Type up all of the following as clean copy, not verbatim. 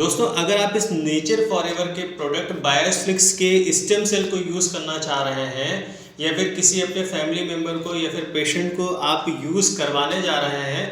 दोस्तों, अगर आप इस नेचर फॉरएवर के प्रोडक्ट बायोस्लिक्स के स्टेम सेल को यूज़ करना चाह रहे हैं या फिर किसी अपने फैमिली मेम्बर को या फिर पेशेंट को आप यूज़ करवाने जा रहे हैं,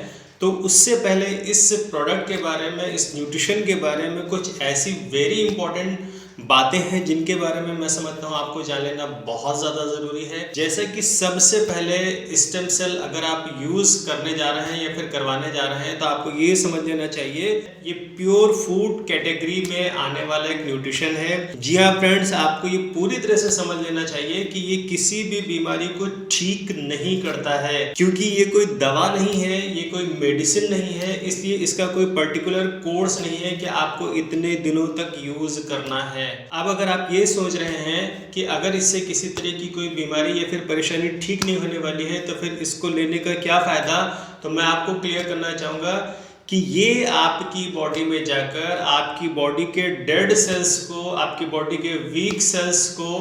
तो उससे पहले इस प्रोडक्ट के बारे में, इस न्यूट्रिशन के बारे में कुछ ऐसी वेरी इंपॉर्टेंट बातें हैं जिनके बारे में मैं समझता हूँ आपको जान लेना बहुत ज़्यादा ज़रूरी है। जैसे कि सबसे पहले स्टेम सेल अगर आप यूज़ करने जा रहे हैं या फिर करवाने जा रहे हैं तो आपको ये समझ लेना चाहिए ये प्योर फूड कैटेगरी में आने वाला एक न्यूट्रिशन है। जी हाँ फ्रेंड्स, आपको ये पूरी तरह से समझ लेना चाहिए कि ये किसी भी बीमारी को ठीक नहीं करता है, क्योंकि ये कोई दवा नहीं है, ये कोई मेडिसिन नहीं है, इसलिए इसका कोई पर्टिकुलर कोर्स नहीं है कि आपको इतने दिनों तक यूज करना है। अब अगर आप ये सोच रहे हैं कि अगर इससे किसी तरह की कोई बीमारी या फिर परेशानी ठीक नहीं होने वाली है तो फिर इसको लेने का क्या फायदा, तो मैं आपको क्लियर करना चाहूँगा कि ये आपकी बॉडी में जाकर आपकी बॉडी के डेड सेल्स को, आपकी बॉडी के वीक सेल्स को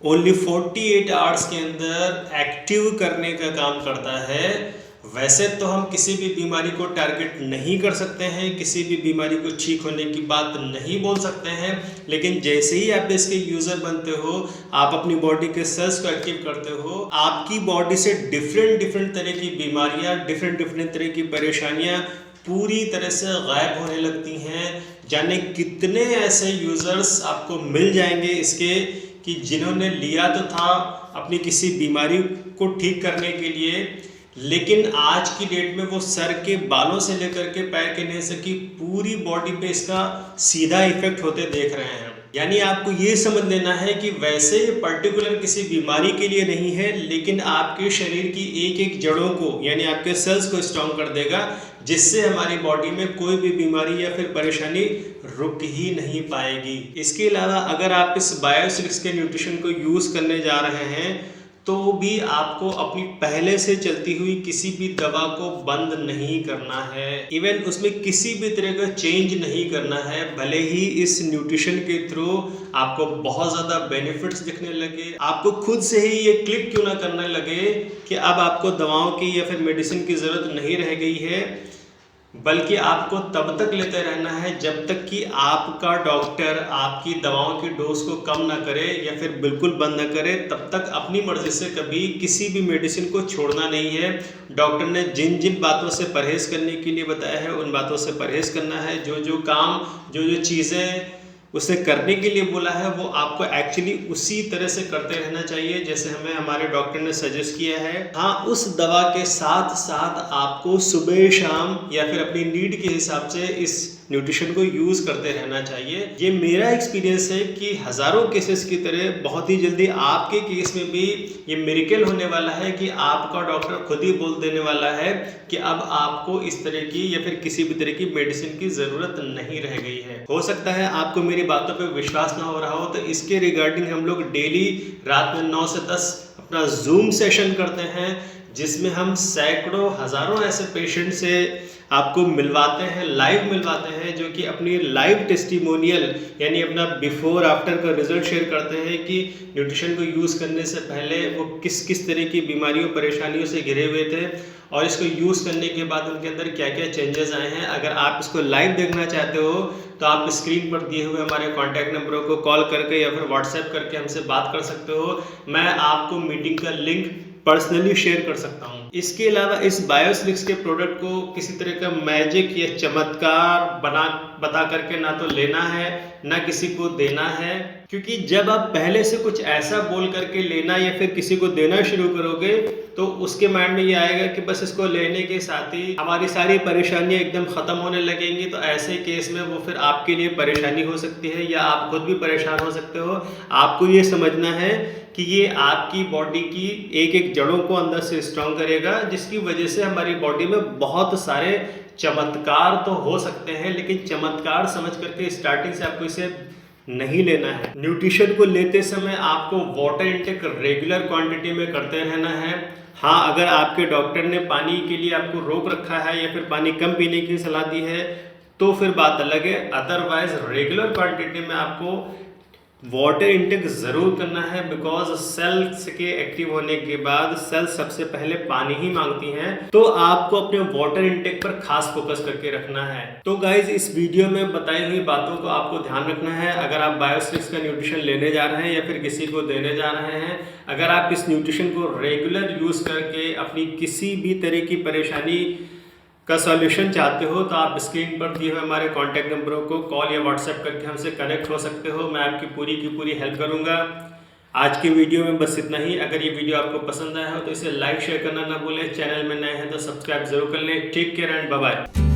ओनली 48 आवर्स के अंदर एक्टिव करने का काम करता है। वैसे तो हम किसी भी बीमारी को टारगेट नहीं कर सकते हैं, किसी भी बीमारी को ठीक होने की बात नहीं बोल सकते हैं, लेकिन जैसे ही आप इसके यूज़र बनते हो, आप अपनी बॉडी के सेल्स को एक्टिव करते हो, आपकी बॉडी से डिफरेंट तरह की बीमारियां, डिफरेंट तरह की परेशानियां पूरी तरह से गायब होने लगती हैं। जाने कितने ऐसे यूज़र्स आपको मिल जाएंगे इसके कि जिन्होंने लिया तो था अपनी किसी बीमारी को ठीक करने के लिए, लेकिन आज की डेट में वो सर के बालों से लेकर के पैर के नस की पूरी बॉडी पे इसका सीधा इफेक्ट होते देख रहे हैं। यानी आपको ये समझ लेना है कि वैसे ये पर्टिकुलर किसी बीमारी के लिए नहीं है, लेकिन आपके शरीर की एक एक जड़ों को यानी आपके सेल्स को स्ट्रॉन्ग कर देगा, जिससे हमारी बॉडी में कोई भी बीमारी या फिर परेशानी रुक ही नहीं पाएगी। इसके अलावा अगर आप इस बायोस्लिक्स के न्यूट्रिशन को यूज़ करने जा रहे हैं तो भी आपको अपनी पहले से चलती हुई किसी भी दवा को बंद नहीं करना है, इवन उसमें किसी भी तरह का चेंज नहीं करना है। भले ही इस न्यूट्रिशन के थ्रू आपको बहुत ज़्यादा बेनिफिट्स दिखने लगे, आपको खुद से ही ये क्लिक क्यों ना करने लगे कि अब आपको दवाओं की या फिर मेडिसिन की ज़रूरत नहीं रह गई है, बल्कि आपको तब तक लेते रहना है जब तक कि आपका डॉक्टर आपकी दवाओं की डोज को कम ना करे या फिर बिल्कुल बंद ना करे। तब तक अपनी मर्जी से कभी किसी भी मेडिसिन को छोड़ना नहीं है। डॉक्टर ने जिन जिन बातों से परहेज करने के लिए बताया है उन बातों से परहेज करना है। जो जो काम, जो जो चीज़ें उसे करने के लिए बोला है वो आपको एक्चुअली उसी तरह से करते रहना चाहिए जैसे हमें हमारे डॉक्टर ने सजेस्ट किया है। हाँ, उस दवा के साथ साथ आपको सुबह शाम या फिर अपनी नीड के हिसाब से इस न्यूट्रिशन को यूज़ करते रहना चाहिए। ये मेरा एक्सपीरियंस है कि हज़ारों केसेस की तरह बहुत ही जल्दी आपके केस में भी ये मिरेकल होने वाला है कि आपका डॉक्टर खुद ही बोल देने वाला है कि अब आपको इस तरह की या फिर किसी भी तरह की मेडिसिन की ज़रूरत नहीं रह गई है। हो सकता है आपको मेरी बातों पे विश्वास ना हो रहा हो, तो इसके रिगार्डिंग हम लोग डेली रात में 9 से 10 अपना जूम सेशन करते हैं, जिसमें हम सैकड़ों हज़ारों ऐसे पेशेंट से आपको मिलवाते हैं, लाइव मिलवाते हैं, जो कि अपनी लाइव टेस्टिमोनियल यानी अपना बिफोर आफ्टर का रिजल्ट शेयर करते हैं कि न्यूट्रिशन को यूज़ करने से पहले वो किस किस तरह की बीमारियों परेशानियों से घिरे हुए थे और इसको यूज़ करने के बाद उनके अंदर क्या क्या चेंजेस आए हैं। अगर आप इसको लाइव देखना चाहते हो तो आप स्क्रीन पर दिए हुए हमारे कॉन्टैक्ट नंबरों को कॉल करके या फिर व्हाट्सएप करके हमसे बात कर सकते हो। मैं आपको मीटिंग का लिंक पर्सनली शेयर कर सकता हूँ। इसके अलावा इस बायोस्लिक्स के प्रोडक्ट को किसी तरह का मैजिक या चमत्कार बता करके ना तो लेना है ना किसी को देना है, क्योंकि जब आप पहले से कुछ ऐसा बोल करके लेना या फिर किसी को देना शुरू करोगे तो उसके माइंड में ये आएगा कि बस इसको लेने के साथ ही हमारी सारी परेशानियां एकदम ख़त्म होने लगेंगी। तो ऐसे केस में वो फिर आपके लिए परेशानी हो सकती है या आप खुद भी परेशान हो सकते हो। आपको ये समझना है कि ये आपकी बॉडी की एक एक जड़ों को अंदर से स्ट्रॉन्ग करेगा, जिसकी वजह से हमारी बॉडी में बहुत सारे चमत्कार तो हो सकते हैं, लेकिन चमत्कार समझ करके स्टार्टिंग से आपको इसे नहीं लेना है। न्यूट्रिशन को लेते समय आपको वाटर इंटेक रेगुलर क्वांटिटी में करते रहना है। हाँ, अगर आपके डॉक्टर ने पानी के लिए आपको रोक रखा है या फिर पानी कम पीने की सलाह दी है तो फिर बात अलग है। अदरवाइज रेगुलर क्वांटिटी में आपको वाटर इंटेक ज़रूर करना है, बिकॉज सेल्स के एक्टिव होने के बाद सेल्स सबसे पहले पानी ही मांगती हैं, तो आपको अपने वाटर इंटेक पर खास फोकस करके रखना है। तो गाइज इस वीडियो में बताई हुई बातों को आपको ध्यान रखना है। अगर आप बायोस्लिक्स का न्यूट्रिशन लेने जा रहे हैं या फिर किसी को देने जा रहे हैं, अगर आप इस न्यूट्रिशन को रेगुलर यूज़ करके अपनी किसी भी तरह की परेशानी का सॉल्यूशन चाहते हो, तो आप स्क्रीन पर दिए हुए हमारे कॉन्टैक्ट नंबरों को कॉल या व्हाट्सएप करके हमसे कनेक्ट हो सकते हो। मैं आपकी पूरी की पूरी हेल्प करूंगा। आज की वीडियो में बस इतना ही। अगर ये वीडियो आपको पसंद आया हो तो इसे लाइक शेयर करना ना भूलें। चैनल में नए हैं तो सब्सक्राइब जरूर कर लें। Take care and bye bye.